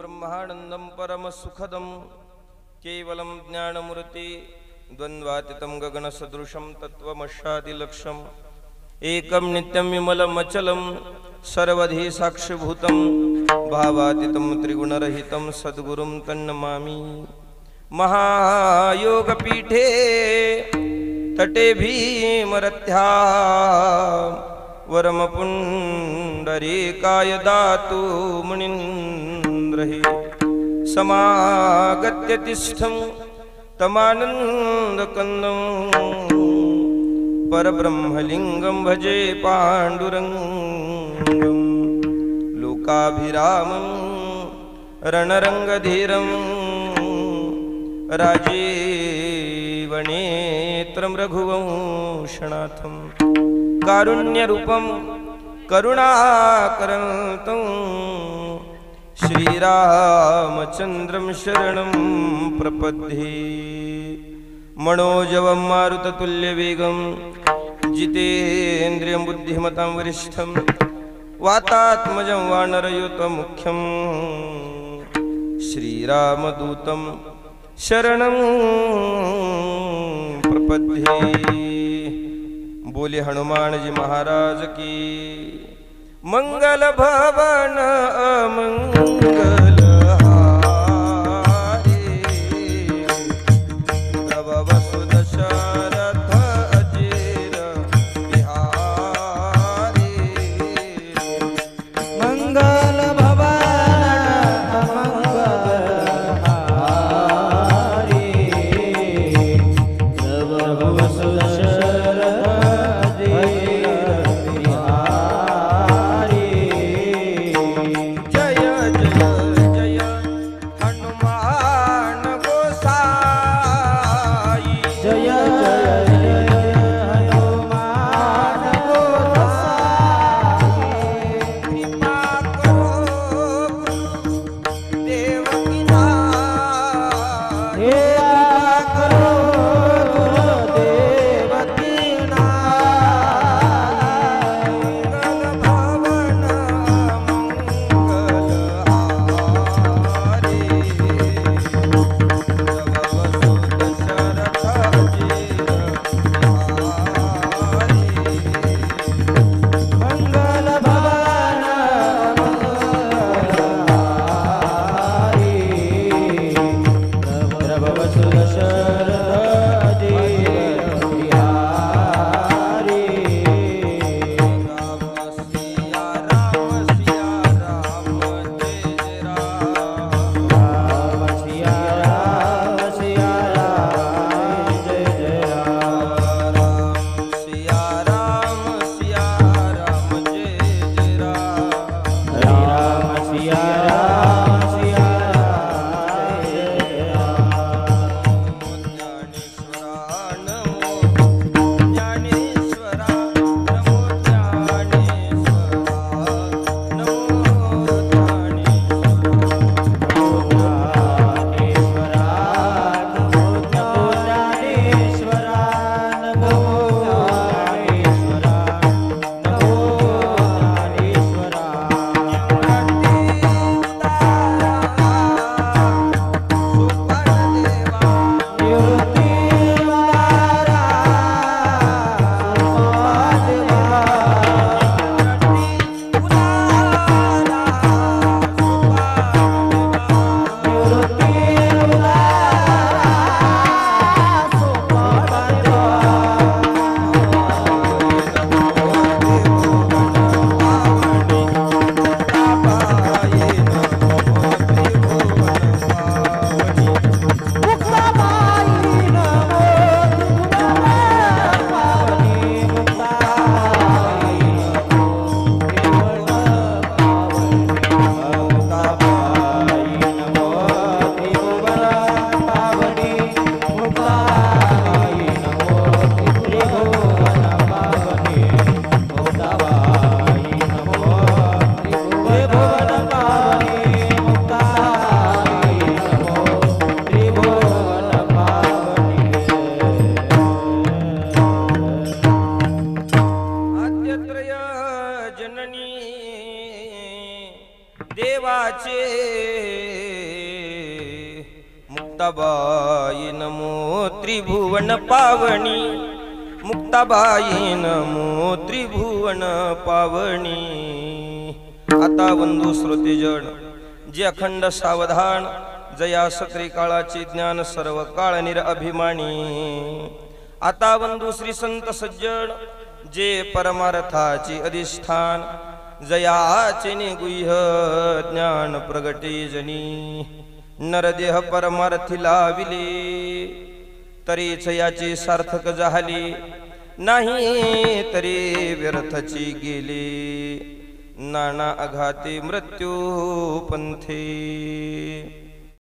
ब्रह्मानंदं परमसुखदं केवलं ज्ञानमूर्ति द्वन्द्वातीतं गगनसदृशं तत्त्वमस्यादिलक्ष्यम् एकं नित्यं विमलमचलं सर्वधी साक्षिभूतं भावातीतं त्रिगुणरहितं सद्गुरुं तन्नमामि। महायोगपीठे तटे भीमरथ्या वरमपुण्डरीकाय दातु मुनीन्द्रहि समागत्य तिष्ठं तमानन्दकन्दं परब्रह्मलिङ्गं भजे पाण्डुरङ्गं लोकाभिरामं रणरङ्गधीरं राजीवनेत्रं रघुवंशनाथं कारुण्यरूपं करुणाकरं श्रीरामचन्द्रं शरणं प्रपद्ये। मनोजवं मारुततुल्यवेगं जितेन्द्रियं बुद्धिमतां वरिष्ठं वातात्मजं वानरयूथमुख्यं श्रीरामदूतं शरणं प्रपद्ये। बोले हनुमान जी महाराज की मंगल भवन मंगल हारे तव वसु दशरथ अजेर बिहारी मंगल भवन मंगल हारे तव वसु दशरथ अजेर बिहारी। जय जय जय हनुमान गोसाई जय जय हनुमान गोसाई। कृपा करो देव की नाई हे करो गुरुदेव की नाई। मंगल भवन मंगल मुक्ताबाई नमो त्रिभुवन पावनी, मुक्ताबाई नमो त्रिभुवन पावनी. आता बंधू श्रोतेजन, जे अखंड सावधान, जया सक्री काळाचे ज्ञान सर्व काळ निरअभिमानी. आता बंधू श्री संत सज्जन, जे परमार्थाचे अधिष्ठान, जयाचे निगुह्य ज्ञान प्रगटे जनी. नरदेह परमार्थी लाविले, तरीच याचे सार्थक झाले, नाही तरी व्यर्थची गेले. नाना अघाते मृत्यू पंथे.